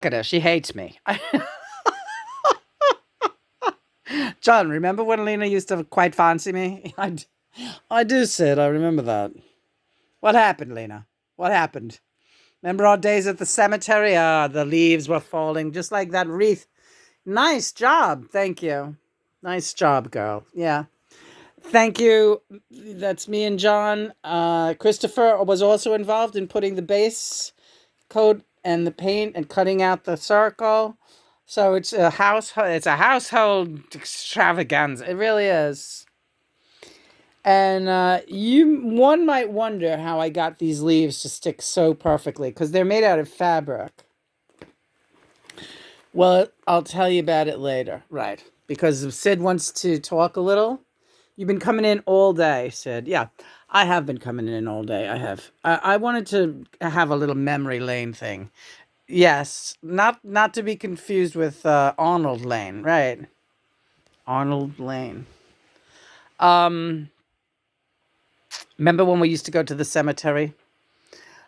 at her. She hates me. John, remember when Lena used to quite fancy me? I do, Sid. I remember that. What happened, Lena? What happened? Remember our days at the cemetery? Ah, the leaves were falling just like that wreath. Nice job. Thank you. Nice job, girl. Yeah. Thank you. That's me and John. Christopher was also involved in putting the base coat and the paint and cutting out the circle. So it's a household extravaganza. It really is. And one might wonder how I got these leaves to stick so perfectly because they're made out of fabric. Well, I'll tell you about it later, right? Because Sid wants to talk a little. You've been coming in all day, Sid. Yeah, I have been coming in all day. I have. I wanted to have a little memory lane thing. Yes, not to be confused with Arnold Lane, right? Arnold Lane. Um, Remember when we used to go to the cemetery?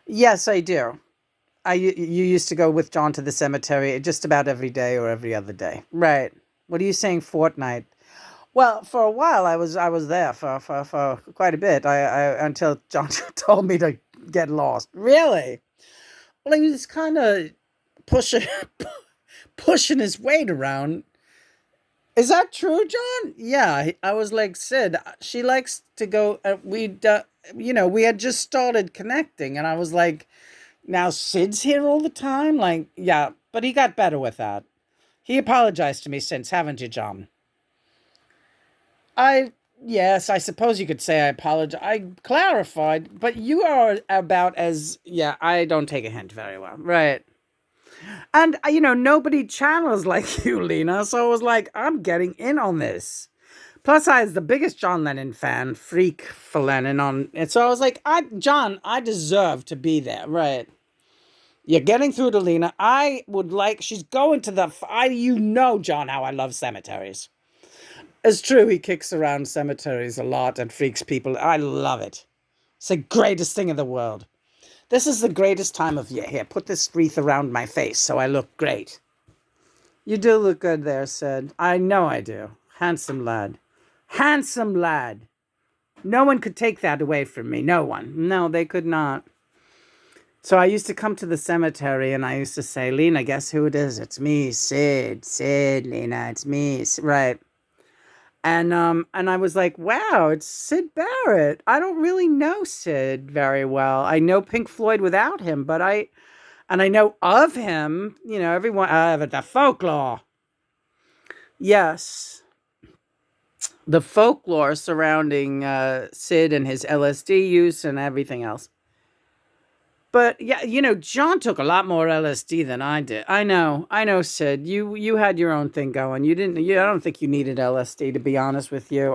Yes, I do. You used to go with John to the cemetery just about every day or every other day, right? What are you saying, fortnight? Well, for a while I was there for quite a bit. I until John told me to get lost. Really? Well, he was kind of pushing pushing his weight around. Is that true, John? Yeah, I was like, Sid. She likes to go. We had just started connecting, and I was like, now Sid's here all the time. Like, yeah, but he got better with that. He apologized to me since, haven't you, John? I Yes, I suppose you could say I apologize. I clarified, but you are about as yeah. I don't take a hint very well, right? And nobody channels like you, Lena. So I was like, I'm getting in on this. Plus, I was the biggest John Lennon fan, freak for Lennon on it. So I was like, John, I deserve to be there, right? You're getting through to Lena. I would like. She's going to the. John, how I love cemeteries. It's true, he kicks around cemeteries a lot and freaks people. I love it. It's the greatest thing in the world. This is the greatest time of year. Here, put this wreath around my face so I look great. You do look good there, Sid. I know I do. Handsome lad. Handsome lad. No one could take that away from me. No one. No, they could not. So I used to come to the cemetery and I used to say, Lena, guess who it is? It's me, Sid. Sid, Lena, it's me. Right. And I was like, wow, it's Sid Barrett. I don't really know Sid very well. I know Pink Floyd without him, and I know of him, everyone the folklore. Yes. The folklore surrounding Sid and his LSD use and everything else. But yeah, John took a lot more LSD than I did. I know, Sid. You had your own thing going. You didn't. I don't think you needed LSD to be honest with you.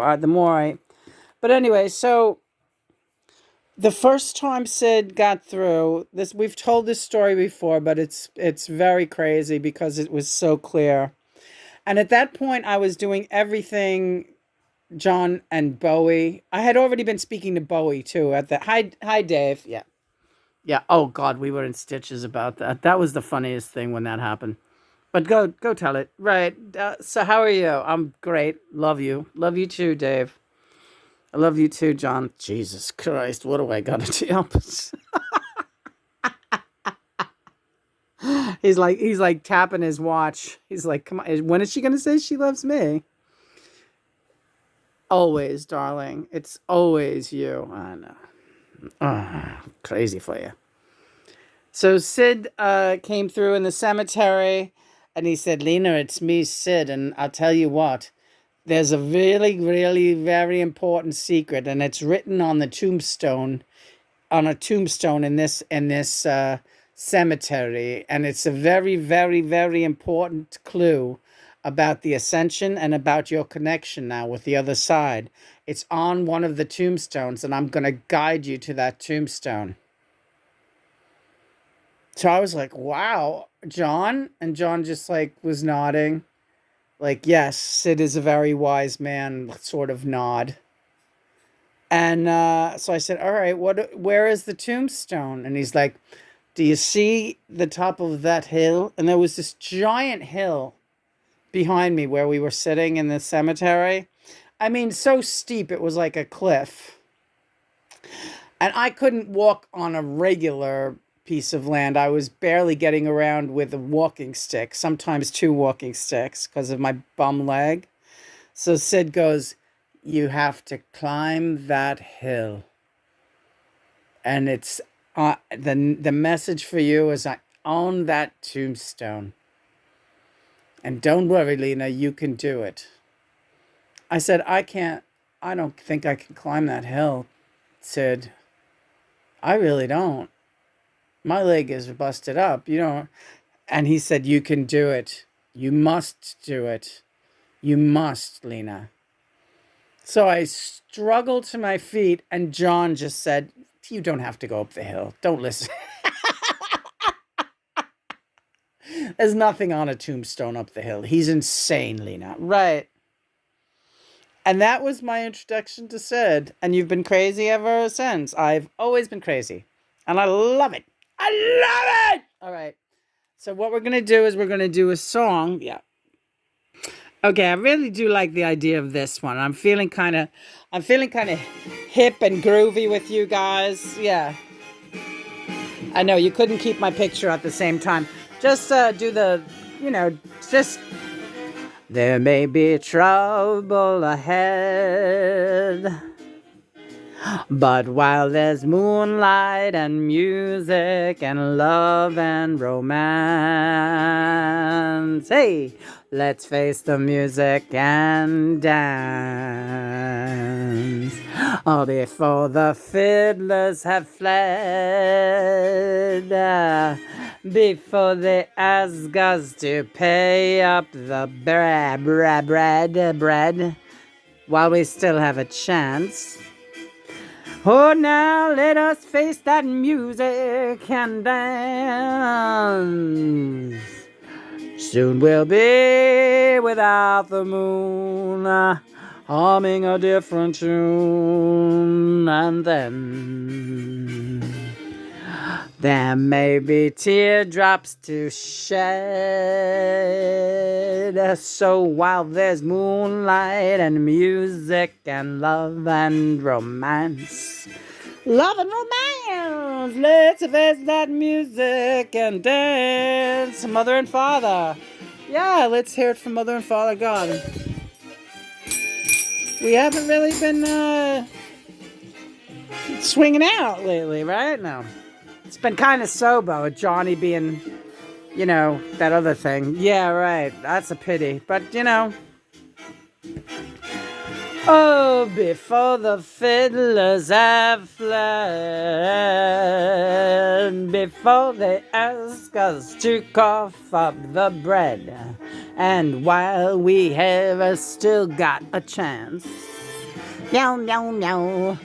But anyway, so the first time Sid got through this, we've told this story before, but it's very crazy because it was so clear. And at that point, I was doing everything. John and Bowie. I had already been speaking to Bowie too at the hi Dave. Yeah. Yeah. Oh God, we were in stitches about that. That was the funniest thing when that happened. But go tell it. Right. So how are you? I'm great. Love you. Love you too, Dave. I love you too, John. Jesus Christ, what do I got to help us? he's like tapping his watch. He's like, come on. When is she gonna say she loves me? Always, darling. It's always you. I know. Crazy for you. So Sid came through in the cemetery and he said, Lena, it's me, Sid. And I'll tell you what, there's a really, really very important secret. And it's written on the tombstone, on a tombstone in this cemetery. And it's a very, very, very important clue about the ascension and about your connection now with the other side. It's on one of the tombstones, and I'm going to guide you to that tombstone. So I was like, wow, John? And John just like was nodding. Like, yes, Sid is a very wise man, sort of nod. And so I said, all right, where is the tombstone? And he's like, Do you see the top of that hill? And there was this giant hill behind me where we were sitting in the cemetery. I mean, so steep, it was like a cliff. And I couldn't walk on a regular piece of land. I was barely getting around with a walking stick, sometimes two walking sticks because of my bum leg. So Sid goes, "You have to climb that hill. And it's the message for you is I own that tombstone. And don't worry, Lena, you can do it." I said, I don't think I can climb that hill, Sid. I really don't. My leg is busted up, you know. And he said, "You can do it. You must do it. You must, Lena." So I struggled to my feet, and John just said, "You don't have to go up the hill. Don't listen." There's nothing on a tombstone up the hill. He's insane, Lena. Right. And that was my introduction to Sid. And you've been crazy ever since. I've always been crazy. And I love it. I love it! All right. So what we're going to do is we're going to do a song. Yeah. Okay, I really do like the idea of this one. I'm feeling kind of hip and groovy with you guys. Yeah. I know you couldn't keep my picture at the same time. Just do the, just... There may be trouble ahead, but while there's moonlight and music and love and romance, hey, let's face the music and dance. Oh, before the fiddlers have fled, before they ask us to pay up the bread, while we still have a chance. Oh, now let us face that music and dance. Soon we'll be without the moon, humming a different tune, and then there may be teardrops to shed. So while there's moonlight and music and love and romance, let's face that music and dance. Mother and Father. Yeah, let's hear it from Mother and Father God. We haven't really been swinging out lately, right? No. It's been kind of sober with Johnny being, that other thing. Yeah, right. That's a pity. But, oh, before the fiddlers have fled, before they ask us to cough up the bread, and while we have still got a chance, meow, meow, meow,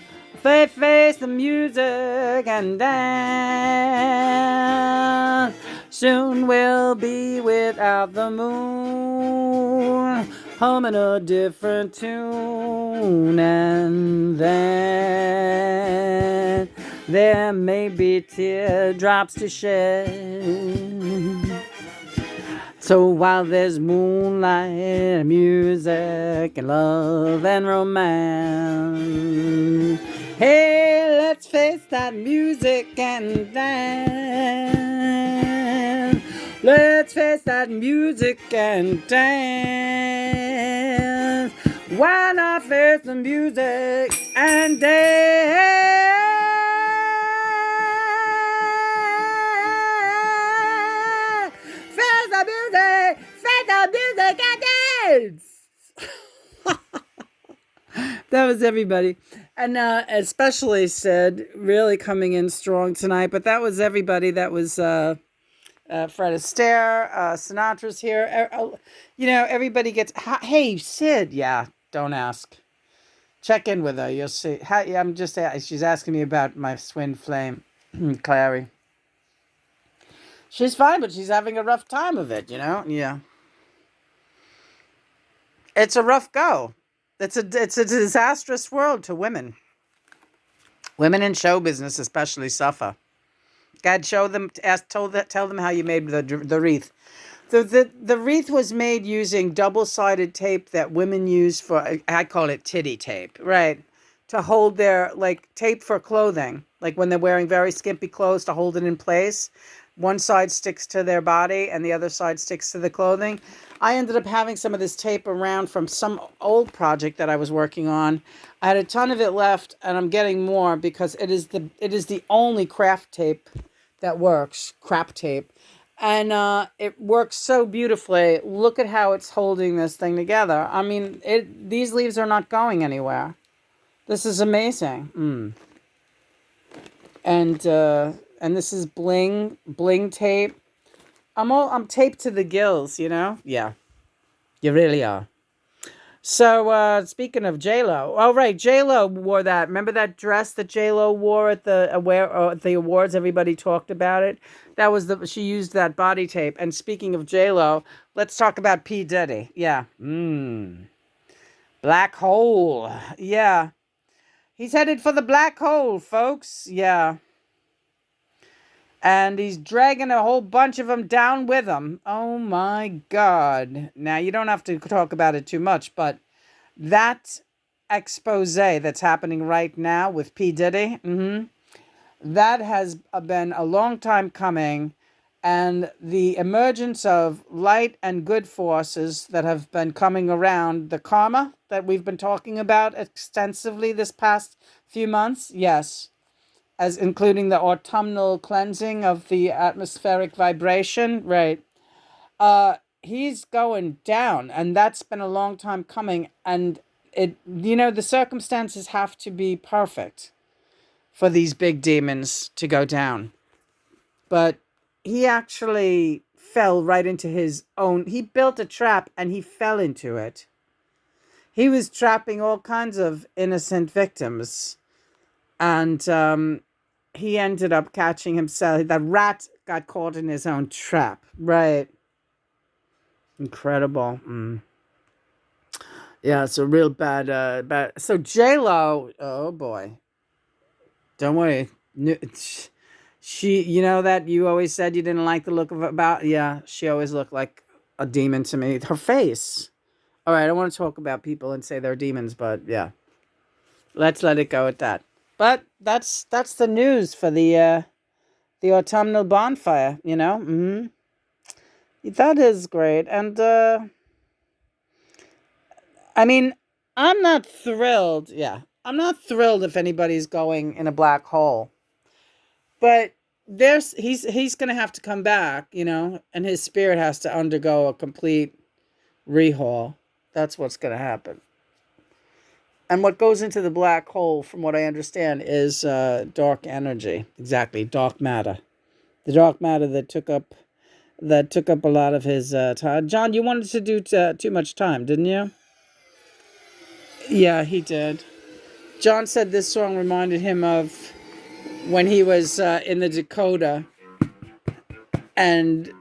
they face the music and dance. Soon we'll be without the moon, humming a different tune, and then there may be teardrops to shed. So while there's moonlight, music, and love and romance, hey, let's face that music and dance. Let's face that music and dance. Why not face the music and dance? Face the music, face the music and dance. That was everybody. And especially Sid, really coming in strong tonight. But that was everybody. That was Fred Astaire, Sinatra's here. Everybody gets... Hey, Sid. Yeah, don't ask. Check in with her. You'll see. She's asking me about my twin flame, Clary. She's fine, but she's having a rough time of it, Yeah. It's a rough go. It's a disastrous world to women. Women in show business especially suffer. God, show them, tell them how you made the wreath. The wreath was made using double-sided tape that women use for, I call it titty tape, right? To hold their, like, tape for clothing, like when they're wearing very skimpy clothes to hold it in place. One side sticks to their body and the other side sticks to the clothing. I ended up having some of this tape around from some old project that I was working on. I had a ton of it left, and I'm getting more because it is the only craft tape that works, crap tape. And it works so beautifully. Look at how it's holding this thing together. I mean, these leaves are not going anywhere. This is amazing. And this is bling tape. I'm taped to the gills, you know? Yeah. You really are. So, speaking of J-Lo. Oh, right. J-Lo wore that. Remember that dress that J-Lo wore at the awards? Everybody talked about it. She used that body tape. And speaking of J-Lo, let's talk about P. Diddy. Yeah. Black hole. Yeah. He's headed for the black hole, folks. Yeah. And he's dragging a whole bunch of them down with him. Oh, my God. Now, you don't have to talk about it too much, but that expose that's happening right now with P. Diddy, that has been a long time coming. And the emergence of light and good forces that have been coming around, the karma that we've been talking about extensively this past few months, yes, as including the autumnal cleansing of the atmospheric vibration, right? He's going down, and that's been a long time coming. And the circumstances have to be perfect for these big demons to go down. But he actually fell right into his own. He built a trap and he fell into it. He was trapping all kinds of innocent victims. And he ended up catching himself. The rat got caught in his own trap. Right. Incredible. Yeah, it's a real bad. So J-Lo, oh boy. Don't worry. She, that you always said you didn't like the look of about. Yeah, she always looked like a demon to me. Her face. All right, I don't want to talk about people and say they're demons, but yeah. Let's let it go at that. But that's the news for the autumnal bonfire, That is great. And I mean, I'm not thrilled. Yeah. I'm not thrilled if anybody's going in a black hole. But he's going to have to come back, and his spirit has to undergo a complete rehaul. That's what's going to happen. And what goes into the black hole, from what I understand, is dark energy. Exactly, dark matter. The dark matter that took up a lot of his time. John, you wanted to do too much time, didn't you? Yeah, he did. John said this song reminded him of when he was in the Dakota and,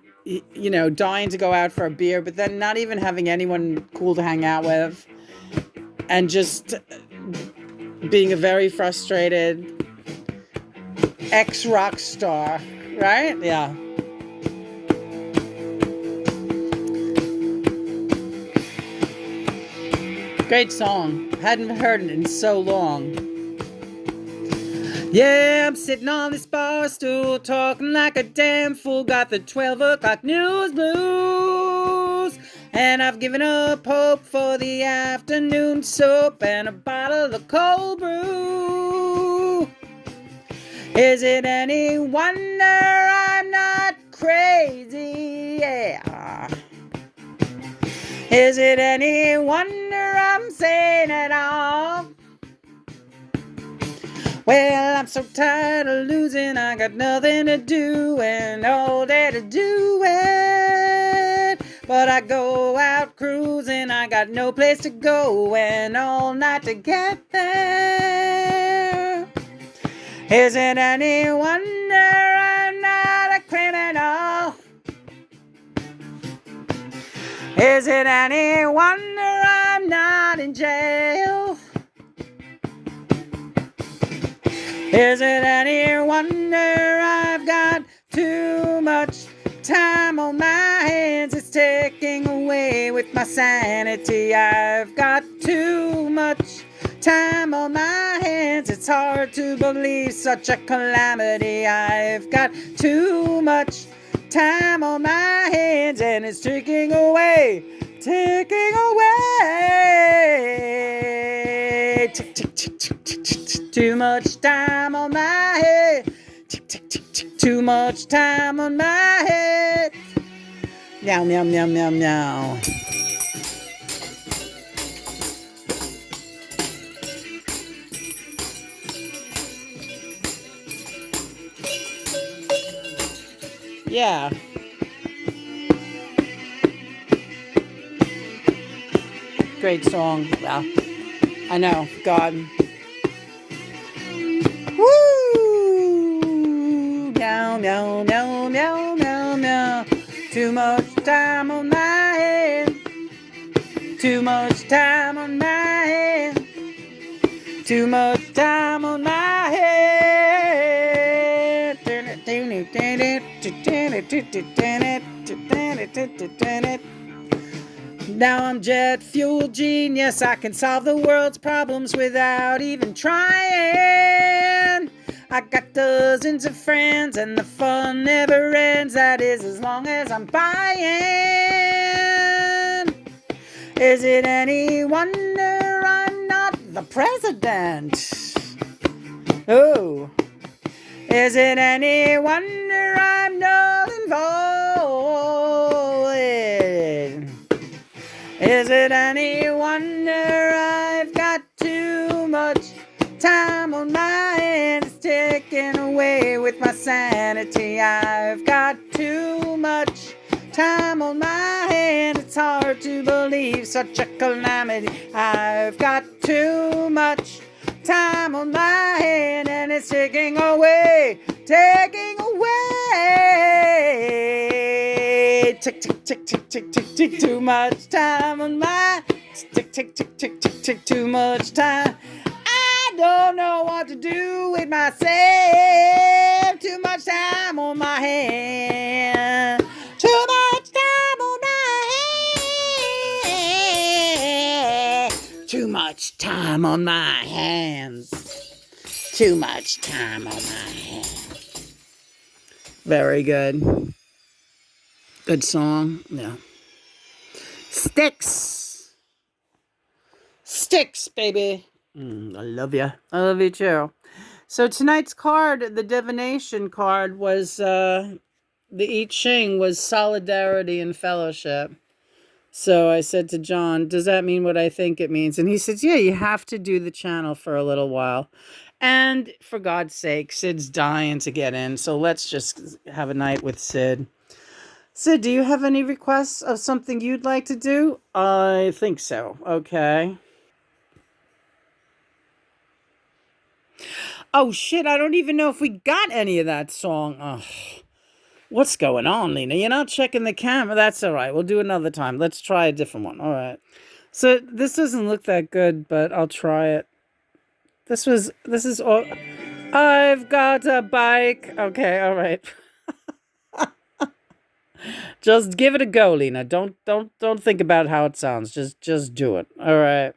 dying to go out for a beer, but then not even having anyone cool to hang out with, and just being a very frustrated ex-rock star, right? Yeah. Great song. Hadn't heard it in so long. Yeah, I'm sitting on this bar stool, talking like a damn fool. Got the 12 o'clock news blues. And I've given up hope for the afternoon soap and a bottle of cold brew. Is it any wonder I'm not crazy? Yeah. Is it any wonder I'm saying it all? Well, I'm so tired of losing, I got nothing to do and all day to do it. But I go out cruising, I got no place to go and all night to get there. Is it any wonder I'm not a criminal? Is it any wonder I'm not in jail? Is it any wonder I've got too much time on my hands? It's taking away with my sanity. I've got too much time on my hands. It's hard to believe such a calamity. I've got too much time on my hands, and it's taking away. Tick, tick, tick, tick, tick, tick. Too much time on my head. Tick, tick, tick, tick. Too much time on my head. Meow, meow, meow, meow, meow. Yeah. Great song. Wow. I know. God. Woo! Meow, meow, meow, meow, meow, meow. Too much time on my head. Too much time on my head. Too much time on my head. Now I'm jet fuel genius. I can solve the world's problems without even trying. I got dozens of friends and the fun never ends. That is as long as I'm buying. Is it any wonder I'm not the president? Oh. Is it any wonder I'm not involved? Is it any wonder I've got too much time on my hands? It's taken away with my sanity. I've got too much time on my hands. It's hard to believe such a calamity. I've got too much time on my hand, and it's taking away. Tick, tick, tick, tick, tick, tick, tick. Too much time on my. Tick, tick, tick, tick, tick, tick. Too much time. I don't know what to do with myself. Too much time on my hand. Too much time on my hand. Too much time on my hands. Too much time on my hands. Very good. Good song. Yeah. Sticks. Sticks, baby. I love you. I love you too. So tonight's card, the divination card, was the I Ching was solidarity and fellowship. So I said to John, does that mean what I think it means? And he said, yeah, you have to do the channel for a little while. And for God's sake, Sid's dying to get in. So let's just have a night with Sid. Sid, do you have any requests of something you'd like to do? I think so. Okay. Oh, shit. I don't even know if we got any of that song. Ugh. What's going on, Lena? You're not checking the camera. That's all right. We'll do another time. Let's try a different one. All right. So this doesn't look that good, but I'll try it. This is all. I've got a bike. Okay. All right. Just give it a go, Lena. Don't think about how it sounds. Just do it. All right.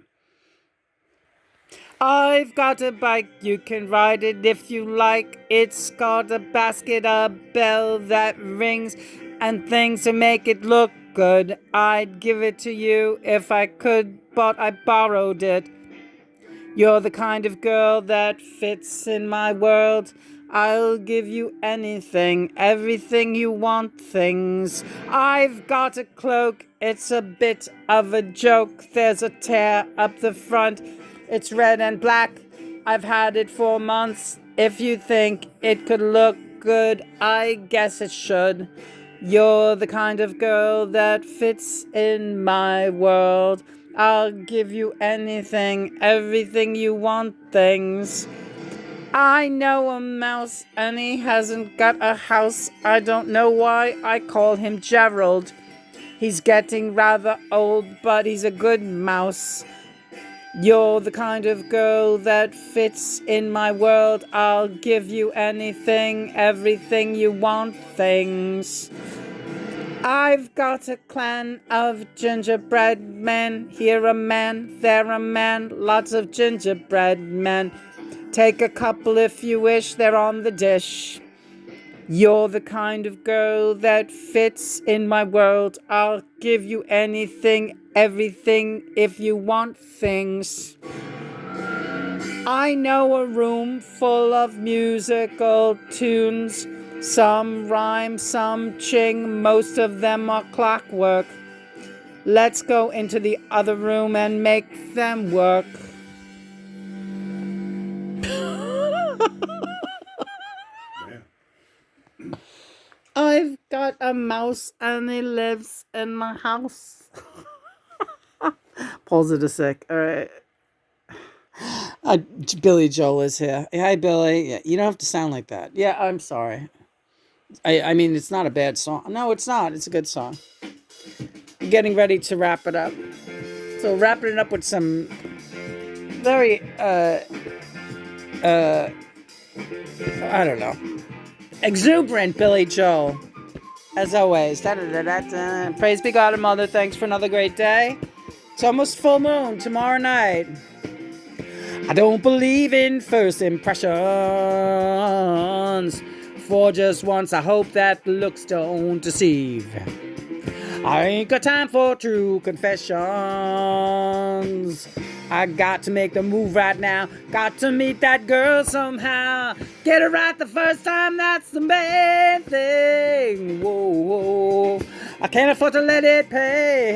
I've got a bike, you can ride it if you like. It's got a basket, a bell that rings, and things to make it look good. I'd give it to you if I could, but I borrowed it. You're the kind of girl that fits in my world. I'll give you anything, everything you want things. I've got a cloak, it's a bit of a joke. There's a tear up the front. It's red and black. I've had it for months. If you think it could look good, I guess it should. You're the kind of girl that fits in my world. I'll give you anything, everything you want things. I know a mouse and he hasn't got a house. I don't know why I call him Gerald. He's getting rather old, but he's a good mouse. You're the kind of girl that fits in my world. I'll give you anything, everything you want things. I've got a clan of gingerbread men. Here a man, there a man, lots of gingerbread men. Take a couple if you wish, they're on the dish. You're the kind of girl that fits in my world. I'll give you anything, everything, if you want things. I know a room full of musical tunes. Some rhyme, some ching, most of them are clockwork. Let's go into the other room and make them work. I've got a mouse and he lives in my house. Pulls it a sick. All right. Billy Joel is here. Hi, Billy. Yeah, you don't have to sound like that. Yeah, I'm sorry. I mean, it's not a bad song. No, it's not. It's a good song. I'm getting ready to wrap it up. So wrapping it up with some very, I don't know, exuberant Billy Joel. As always. Da-da-da-da-da. Praise be God and Mother. Thanks for another great day. It's almost full moon tomorrow night. I don't believe in first impressions. For just once, I hope that looks don't deceive. I ain't got time for true confessions. I got to make the move right now. Got to meet that girl somehow. Get it right the first time, that's the main thing. Whoa, whoa. I can't afford to let it pay.